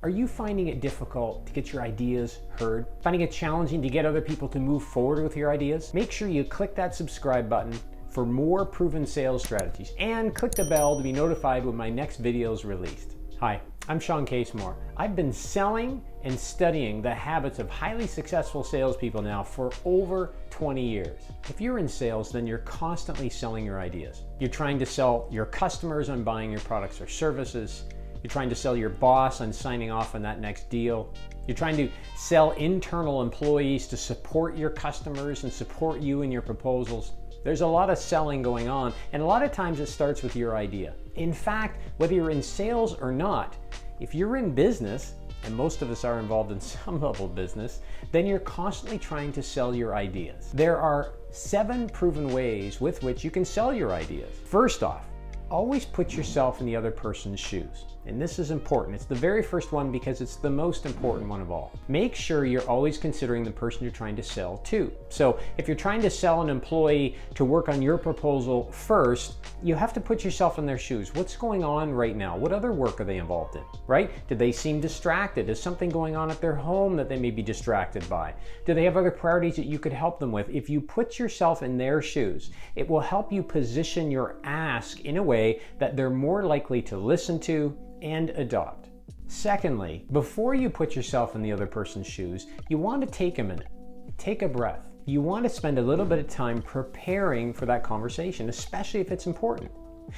Are you finding it difficult to get your ideas heard? Finding it challenging to get other people to move forward with your ideas? Make sure you click that subscribe button for more proven sales strategies and click the bell to be notified when my next video is released. Hi, I'm Shawn Casemore. I've been selling and studying the habits of highly successful salespeople now for over 20 years. If you're in sales, then you're constantly selling your ideas. You're trying to sell your customers on buying your products or services. You're trying to sell your boss on signing off on that next deal. You're trying to sell internal employees to support your customers and support you in your proposals. There's a lot of selling going on, and a lot of times it starts with your idea. In fact, whether you're in sales or not, if you're in business, and most of us are involved in some level of business, then you're constantly trying to sell your ideas. There are 7 proven ways with which you can sell your ideas. First off, always put yourself in the other person's shoes. And this is important. It's the very first one because it's the most important one of all. Make sure you're always considering the person you're trying to sell to. So if you're trying to sell an employee to work on your proposal first, you have to put yourself in their shoes. What's going on right now? What other work are they involved in, right? Do they seem distracted? Is something going on at their home that they may be distracted by? Do they have other priorities that you could help them with? If you put yourself in their shoes, it will help you position your ask in a way that they're more likely to listen to and adopt. Secondly, before you put yourself in the other person's shoes, you want to take a minute, take a breath. You want to spend a little bit of time preparing for that conversation, especially if it's important.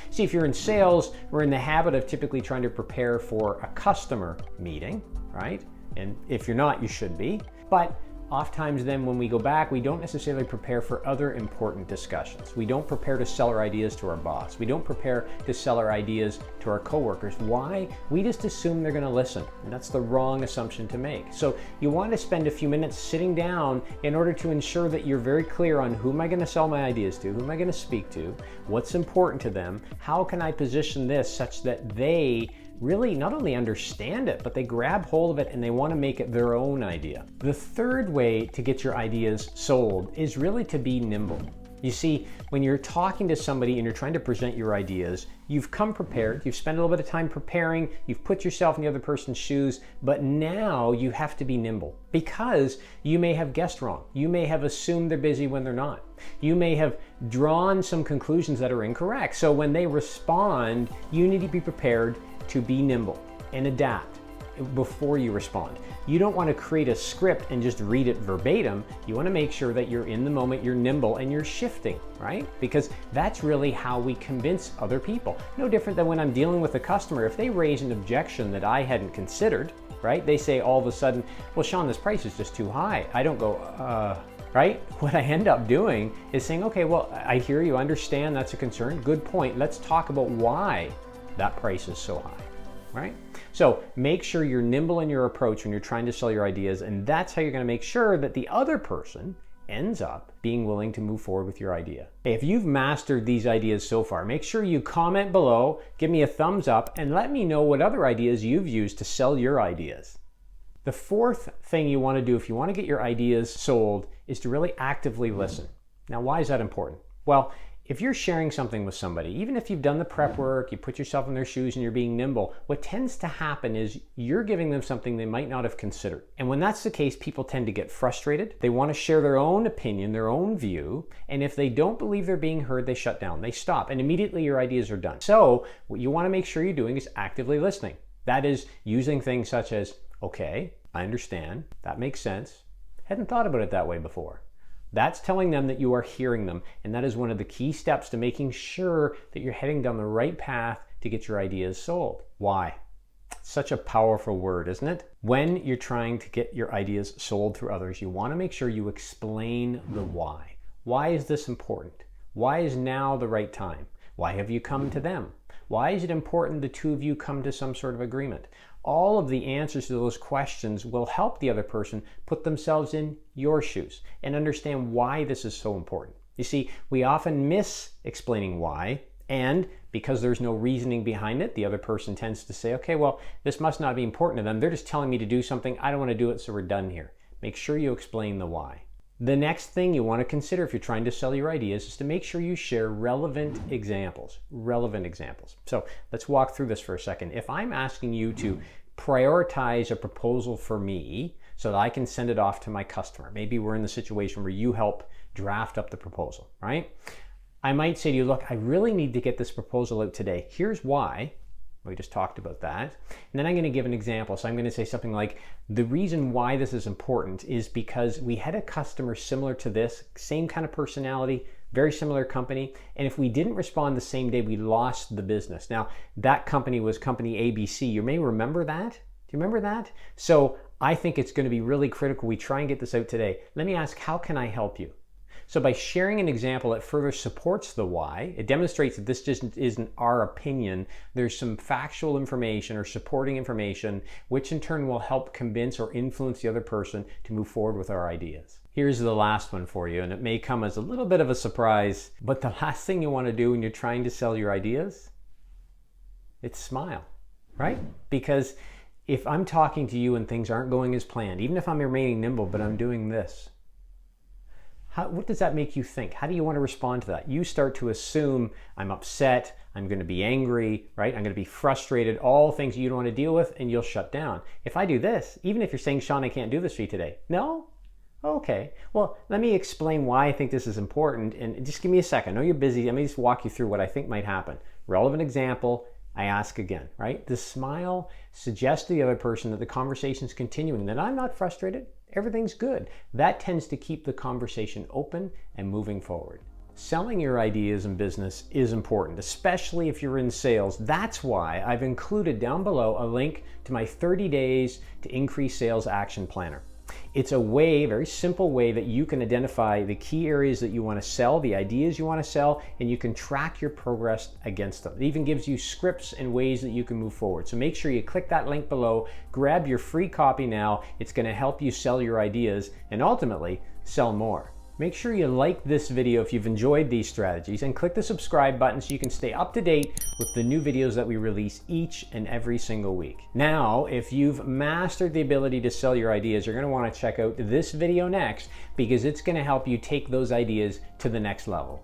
See, if you're in sales, we're in the habit of typically trying to prepare for a customer meeting, right? And if you're not, you should be. But oftentimes then when we go back, we don't necessarily prepare for other important discussions. We don't prepare to sell our ideas to our boss. We don't prepare to sell our ideas to our coworkers. Why? We just assume they're going to listen, and that's the wrong assumption to make. So you want to spend a few minutes sitting down in order to ensure that you're very clear on who am I going to sell my ideas to, who am I going to speak to, what's important to them, how can I position this such that they really not only understand it, but they grab hold of it and they want to make it their own idea. The third way to get your ideas sold is really to be nimble. You see, when you're talking to somebody and you're trying to present your ideas, you've come prepared, you've spent a little bit of time preparing, you've put yourself in the other person's shoes, but now you have to be nimble because you may have guessed wrong. You may have assumed they're busy when they're not. You may have drawn some conclusions that are incorrect. So when they respond, you need to be prepared to be nimble and adapt before you respond. You don't want to create a script and just read it verbatim. You want to make sure that you're in the moment, you're nimble, and you're shifting, right? Because that's really how we convince other people. No different than when I'm dealing with a customer. If they raise an objection that I hadn't considered, right? They say all of a sudden, well, Shawn, this price is just too high. I don't go, right? What I end up doing is saying, okay, well, I hear you, understand that's a concern. Good point. Let's talk about why that price is so high, right? So make sure you're nimble in your approach when you're trying to sell your ideas, and that's how you're going to make sure that the other person ends up being willing to move forward with your idea. Hey, if you've mastered these ideas so far, make sure you comment below, give me a thumbs up, and let me know what other ideas you've used to sell your ideas. The fourth thing you want to do if you want to get your ideas sold is to really actively listen. Now, why is that important? Well, if you're sharing something with somebody, even if you've done the prep work, you put yourself in their shoes and you're being nimble, what tends to happen is you're giving them something they might not have considered. And when that's the case, people tend to get frustrated. They want to share their own opinion, their own view. And if they don't believe they're being heard, they shut down, they stop, and immediately your ideas are done. So what you want to make sure you're doing is actively listening. That is using things such as, okay, I understand, that makes sense. Hadn't thought about it that way before. That's telling them that you are hearing them, and that is one of the key steps to making sure that you're heading down the right path to get your ideas sold. Why? Such a powerful word, isn't it? When you're trying to get your ideas sold through others, you want to make sure you explain the why. Why is this important? Why is now the right time? Why have you come to them? Why is it important the two of you come to some sort of agreement? All of the answers to those questions will help the other person put themselves in your shoes and understand why this is so important. You see, we often miss explaining why, and because there's no reasoning behind it, the other person tends to say, okay, well, this must not be important to them. They're just telling me to do something. I don't want to do it, so we're done here. Make sure you explain the why. The next thing you want to consider if you're trying to sell your ideas is to make sure you share relevant examples. So let's walk through this for a second. If I'm asking you to prioritize a proposal for me so that I can send it off to my customer. Maybe we're in the situation where you help draft up the proposal, right? I might say to you, look, I really need to get this proposal out today. Here's why. We just talked about that. And then I'm going to give an example. So I'm going to say something like, the reason why this is important is because we had a customer similar to this, same kind of personality, very similar company. And if we didn't respond the same day, we lost the business. Now, that company was company ABC. You may remember that. Do you remember that? So I think it's going to be really critical we try and get this out today. Let me ask, how can I help you? So by sharing an example that further supports the why, it demonstrates that this just isn't our opinion. There's some factual information or supporting information, which in turn will help convince or influence the other person to move forward with our ideas. Here's the last one for you, and it may come as a little bit of a surprise, but the last thing you want to do when you're trying to sell your ideas, it's smile, right? Because if I'm talking to you and things aren't going as planned, even if I'm remaining nimble, but I'm doing this, what does that make you think? How do you want to respond to that? You start to assume I'm upset, I'm going to be angry, right? I'm going to be frustrated, all things you don't want to deal with, and you'll shut down. If I do this, even if you're saying, Shawn, I can't do this for you today. No? Okay. Well, let me explain why I think this is important, and just give me a second. I know you're busy. Let me just walk you through what I think might happen. Relevant example, I ask again, right? The smile suggests to the other person that the conversation's continuing, that I'm not frustrated. Everything's good. That tends to keep the conversation open and moving forward. Selling your ideas in business is important, especially if you're in sales. That's why I've included down below a link to my 30 days to increase sales action planner. It's a way, very simple way, that you can identify the key areas that you want to sell, the ideas you want to sell, and you can track your progress against them. It even gives you scripts and ways that you can move forward. So make sure you click that link below, grab your free copy now. It's going to help you sell your ideas and ultimately sell more. Make sure you like this video if you've enjoyed these strategies, and click the subscribe button so you can stay up to date with the new videos that we release each and every single week. Now, if you've mastered the ability to sell your ideas, you're going to want to check out this video next, because it's going to help you take those ideas to the next level.